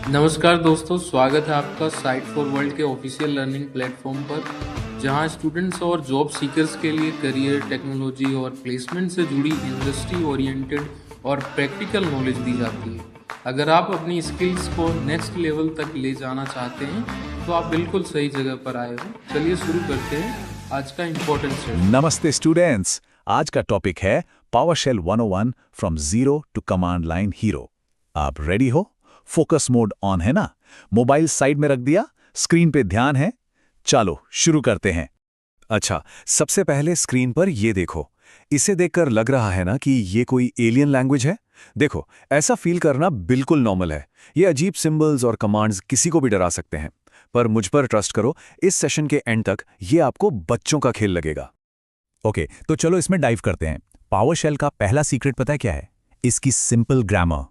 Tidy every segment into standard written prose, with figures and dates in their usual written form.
नमस्कार दोस्तों, स्वागत है आपका साइट फॉर वर्ल्ड के ऑफिशियल लर्निंग प्लेटफॉर्म पर, जहां स्टूडेंट्स और जॉब सीकर्स के लिए करियर, टेक्नोलॉजी और प्लेसमेंट से जुड़ी इंडस्ट्री ओरिएंटेड और प्रैक्टिकल नॉलेज दी जाती है। अगर आप अपनी स्किल्स को नेक्स्ट लेवल तक ले जाना चाहते हैं, तो आप बिल्कुल सही जगह पर आए हो। चलिए शुरू करते हैं आज का इम्पोर्टेंट सेशन। नमस्ते स्टूडेंट्स। आज का टॉपिक है PowerShell 101 from zero to command line hero. आप रेडी हो? फोकस मोड ऑन है ना? मोबाइल साइड में रख दिया? स्क्रीन पे ध्यान है? चलो शुरू करते हैं। अच्छा, सबसे पहले स्क्रीन पर ये देखो। इसे देखकर लग रहा है ना कि ये कोई एलियन लैंग्वेज है? देखो, ऐसा फील करना बिल्कुल नॉर्मल है। ये अजीब सिंबल्स और कमांड्स किसी को भी डरा सकते हैं, पर मुझ पर ट्रस्ट करो, इस सेशन के एंड तक ये आपको बच्चों का खेल लगेगा। ओके, तो चलो इसमें डाइव करते हैं। पावरशेल का पहला सीक्रेट पता है क्या है? इसकी सिंपल ग्रामर।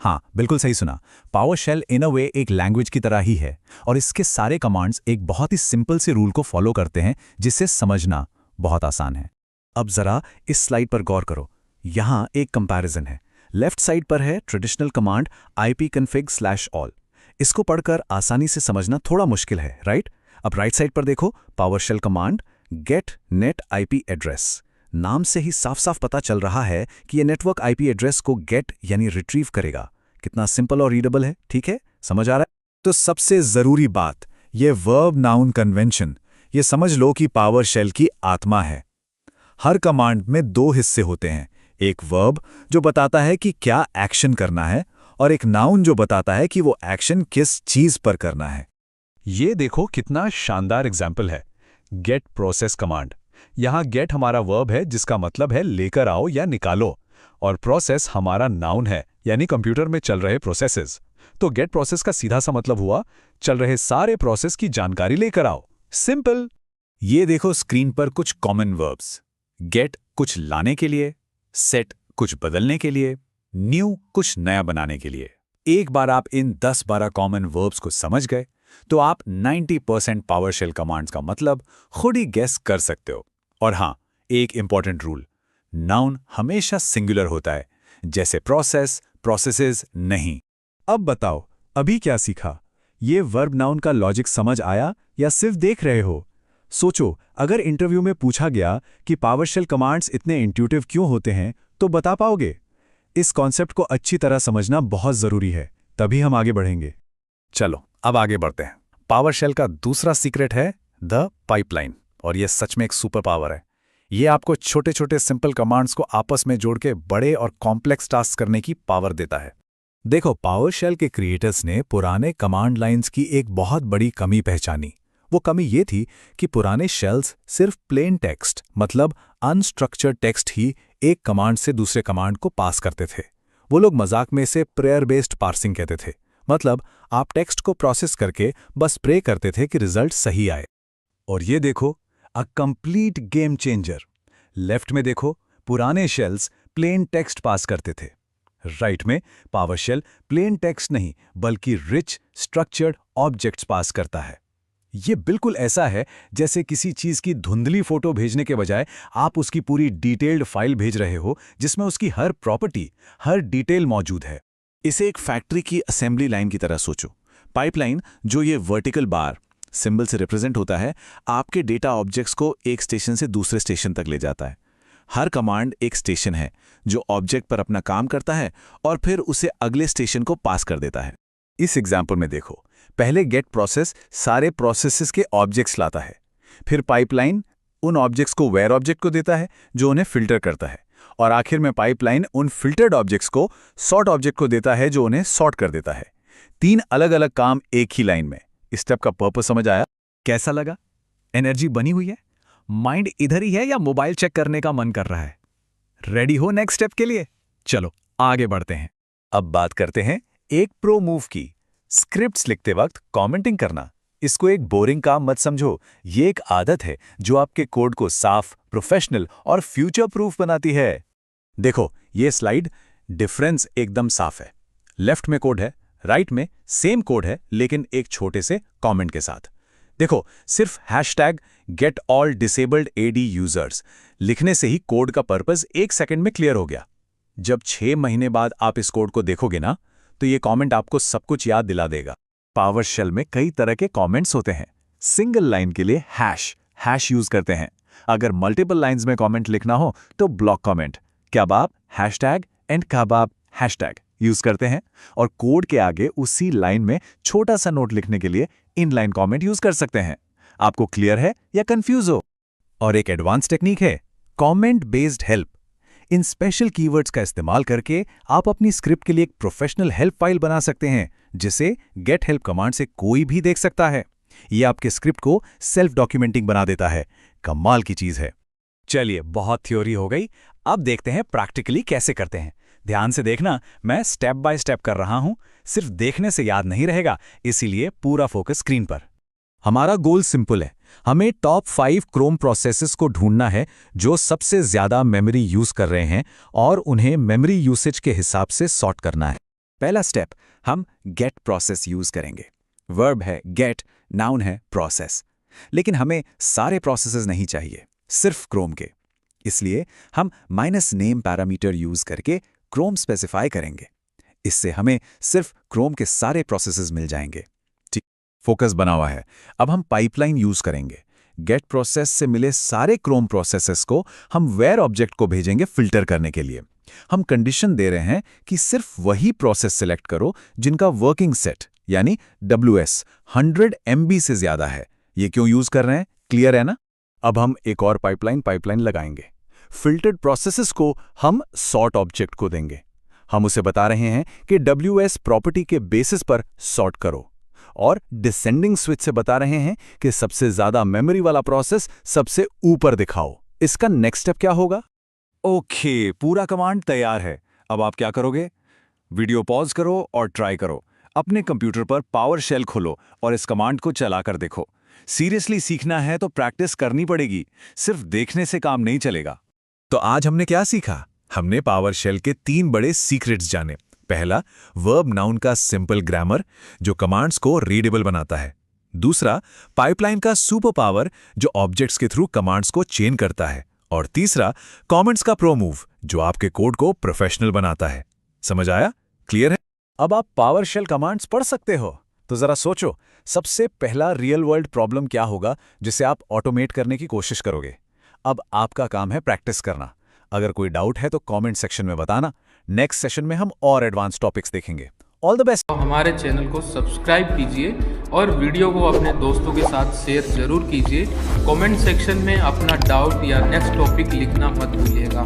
हाँ, बिल्कुल सही सुना। पावरशेल इन अ वे एक लैंग्वेज की तरह ही है, और इसके सारे कमांड्स एक बहुत ही सिंपल से रूल को फॉलो करते हैं, जिससे समझना बहुत आसान है। अब जरा इस स्लाइड पर गौर करो। यहाँ एक कंपैरिजन है। लेफ्ट साइड पर है ट्रेडिशनल कमांड ipconfig/all। इसको पढ़कर आसानी से समझना थोड़ा मुश्किल है, राइट? अब राइट साइड पर देखो, PowerShell command get net IP address. नाम से ही साफ साफ पता चल रहा है कि ये नेटवर्क IP एड्रेस को गेट यानी रिट्रीव करेगा। कितना सिंपल और रीडेबल है, ठीक है? समझ आ रहा है? तो सबसे जरूरी बात, ये वर्ब नाउन कन्वेंशन, ये समझ लो कि पावरशेल की आत्मा है। हर कमांड में दो हिस्से होते हैं, एक वर्ब जो बताता है कि क्या एक्शन करना है, और एक नाउन जो बताता है कि वो एक्शन किस चीज पर करना है। ये देखो कितना शानदार एग्जाम्पल है। Get process command. यहाँ गेट हमारा वर्ब है, जिसका मतलब है लेकर आओ या निकालो, और प्रोसेस हमारा नाउन है, यानी कंप्यूटर में चल रहे प्रोसेसेस। तो गेट प्रोसेस का सीधा सा मतलब हुआ चल रहे सारे प्रोसेस की जानकारी लेकर आओ। सिंपल। ये देखो स्क्रीन पर कुछ कॉमन वर्ब्स। गेट कुछ लाने के लिए, सेट कुछ बदलने के लिए, न्यू कुछ नया बनाने के लिए। एक बार आप इन 10-12 कॉमन वर्ब्स को समझ गए तो आप 90% पावरशेल कमांड्स का मतलब खुद ही गेस कर सकते हो। और हाँ, एक इंपॉर्टेंट रूल, नाउन हमेशा सिंगुलर होता है, जैसे प्रोसेस, प्रोसेसेस नहीं। अब बताओ, अभी क्या सीखा? ये वर्ब नाउन का लॉजिक समझ आया या सिर्फ देख रहे हो? सोचो, अगर इंटरव्यू में पूछा गया कि पावरशेल कमांड्स इतने इंट्यूटिव क्यों होते हैं, तो बता पाओगे? इस कॉन्सेप्ट को अच्छी तरह समझना बहुत जरूरी है, तभी हम आगे बढ़ेंगे। चलो अब आगे बढ़ते हैं। पावरशेल का दूसरा सीक्रेट है द पाइपलाइन, और यह सच में एक सुपर पावर है। ये आपको छोटे छोटे सिंपल कमांड्स को आपस में जोड़ के बड़े और कॉम्प्लेक्स टास्क करने की पावर देता है। देखो, पावरशेल के क्रिएटर्स ने पुराने कमांड लाइंस की एक बहुत बड़ी कमी पहचानी। वो कमी ये थी कि पुराने शेल्स सिर्फ प्लेन टेक्स्ट, मतलब अनस्ट्रक्चर्ड टेक्स्ट ही एक कमांड से दूसरे कमांड को पास करते थे। वो लोग मजाक में इसे प्रेयर बेस्ड पार्सिंग कहते थे। मतलब आप टेक्स्ट को प्रोसेस करके बस प्रे करते थे कि रिजल्ट सही आए। और ये देखो, a complete game changer. Left में देखो, पुराने शेल्स प्लेन टेक्स्ट पास करते थे। राइट में पावरशेल प्लेन टेक्स्ट नहीं, बल्कि रिच स्ट्रक्चर्ड ऑब्जेक्ट्स पास करता है। ये बिल्कुल ऐसा है जैसे किसी चीज की धुंधली फोटो भेजने के बजाय आप उसकी पूरी डिटेल्ड फाइल भेज रहे हो, जिसमें उसकी हर प्रॉपर्टी, हर डिटेल मौजूद है। इसे एक फैक्ट्री की असेंबली लाइन की तरह सोचो। पाइपलाइन, जो ये वर्टिकल बार सिंबल से रिप्रेजेंट होता है, आपके डेटा ऑब्जेक्ट्स को एक स्टेशन से दूसरे स्टेशन तक ले जाता है। हर कमांड एक स्टेशन है जो ऑब्जेक्ट पर अपना काम करता है और फिर उसे अगले स्टेशन को पास कर देता है। इस एग्जाम्पल में देखो, पहले गेट प्रोसेस सारे प्रोसेसेस के ऑब्जेक्ट्स लाता है, फिर पाइपलाइन उन ऑब्जेक्ट्स को वेयर ऑब्जेक्ट को देता है जो उन्हें फिल्टर करता है, और आखिर में पाइपलाइन उन फिल्टर्ड ऑब्जेक्ट्स को सॉर्ट ऑब्जेक्ट को देता है जो उन्हें सॉर्ट कर देता है। 3 अलग अलग काम एक ही लाइन में। इस स्टेप का पर्पस समझ आया? कैसा लगा? एनर्जी बनी हुई है? माइंड इधर ही है या मोबाइल चेक करने का मन कर रहा है? रेडी हो नेक्स्ट स्टेप के लिए? चलो आगे बढ़ते हैं। अब बात करते हैं एक प्रो मूव की। स्क्रिप्ट्स लिखते वक्त कमेंटिंग करना। इसको एक बोरिंग काम मत समझो, ये एक आदत है जो आपके कोड को साफ, प्रोफेशनल और फ्यूचर प्रूफ बनाती है। देखो, ये स्लाइड डिफरेंस एकदम साफ है। लेफ्ट में कोड है, राइट में सेम कोड है, लेकिन एक छोटे से कमेंट के साथ। देखो, सिर्फ hashtag get all disabled AD users लिखने से ही कोड का पर्पस 1 सेकंड में क्लियर हो गया। जब 6 महीने बाद आप इस कोड को देखोगे ना, तो ये कमेंट आपको सब कुछ याद दिला देगा। पावरशेल में कई तरह के कमेंट्स होते हैं। सिंगल लाइन के लिए हैश यूज करते हैं। अगर मल्टीपल लाइंस में कमेंट लिखना हो तो block comment, kebab hashtag and kebab hashtag use करते हैं। और कोड के आगे उसी लाइन में छोटा सा नोट लिखने के लिए इनलाइन कमेंट यूज कर सकते हैं। आपको क्लियर है या कंफ्यूज हो? और एक एडवांस टेक्निक है कमेंट बेस्ड हेल्प। इन स्पेशल कीवर्ड्स का इस्तेमाल करके आप अपनी स्क्रिप्ट के लिए एक प्रोफेशनल हेल्प फाइल बना सकते हैं, जिसे गेट हेल्प कमांड से कोई भी देख सकता है। यह आपके स्क्रिप्ट को सेल्फ डॉक्यूमेंटिंग बना देता है। कमाल की चीज है। चलिए, बहुत थ्योरी हो गई, अब देखते हैं प्रैक्टिकली कैसे करते हैं। ध्यान से देखना, मैं स्टेप बाय स्टेप कर रहा हूं। सिर्फ देखने से याद नहीं रहेगा, इसीलिए पूरा फोकस स्क्रीन पर। हमारा गोल सिंपल है, हमें टॉप 5 क्रोम प्रोसेसेस को ढूंढना है जो सबसे ज्यादा मेमोरी यूज कर रहे हैं और उन्हें मेमोरी यूसेज के हिसाब से सॉर्ट करना है। पहला स्टेप, हम गेट प्रोसेस यूज करेंगे। वर्ब है गेट, नाउन है प्रोसेस। लेकिन हमें सारे प्रोसेसेस नहीं चाहिए, सिर्फ क्रोम के। इसलिए हम -name पैरामीटर यूज करके क्रोम स्पेसिफाई करेंगे। इससे हमें सिर्फ क्रोम के सारे प्रोसेसेस मिल जाएंगे। ठीक, फोकस बना हुआ है। अब हम पाइपलाइन यूज करेंगे। गेट प्रोसेस से मिले सारे क्रोम प्रोसेसेस को हम वेयर ऑब्जेक्ट को भेजेंगे फिल्टर करने के लिए। हम कंडीशन दे रहे हैं कि सिर्फ वही प्रोसेस सिलेक्ट करो जिनका वर्किंग सेट यानी WS 100 MB से ज्यादा है। ये क्यों यूज कर रहे हैं, क्लियर है ना? अब हम एक और पाइपलाइन लगाएंगे। फिल्टर्ड प्रोसेसेस को हम सॉर्ट ऑब्जेक्ट को देंगे। हम उसे बता रहे हैं कि WS प्रॉपर्टी के बेसिस पर सॉर्ट करो, और डिसेंडिंग स्विच से बता रहे हैं कि सबसे ज्यादा मेमोरी वाला प्रोसेस सबसे ऊपर दिखाओ। इसका नेक्स्ट स्टेप क्या होगा? ओके, पूरा कमांड तैयार है। अब आप क्या करोगे? वीडियो पॉज करो और ट्राई करो। अपने कंप्यूटर पर पावरशेल खोलो और इस कमांड को चलाकर देखो। सीरियसली सीखना है तो प्रैक्टिस करनी पड़ेगी, सिर्फ देखने से काम नहीं चलेगा। तो आज हमने क्या सीखा? हमने पावरशेल के 3 बड़े सीक्रेट्स जाने। पहला, वर्ब नाउन का सिंपल ग्रामर जो कमांड्स को रीडेबल बनाता है। दूसरा, पाइपलाइन का सुपर पावर जो ऑब्जेक्ट्स के थ्रू कमांड्स को चेन करता है। और तीसरा, कमेंट्स का प्रो मूव जो आपके कोड को प्रोफेशनल बनाता है। समझ आया? क्लियर है? अब आप पावरशेल कमांड्स पढ़ सकते हो। तो जरा सोचो, सबसे पहला रियल वर्ल्ड प्रॉब्लम क्या होगा जिसे आप ऑटोमेट करने की कोशिश करोगे? अब आपका काम है प्रैक्टिस करना। अगर कोई डाउट है तो कमेंट सेक्शन में बताना। नेक्स्ट सेशन में हम और एडवांस टॉपिक्स देखेंगे। All the best. हमारे चैनल को सब्सक्राइब कीजिए और वीडियो को अपने दोस्तों के साथ शेयर जरूर कीजिए। कमेंट सेक्शन में अपना डाउट या नेक्स्ट टॉपिक लिखना मत भूलिएगा।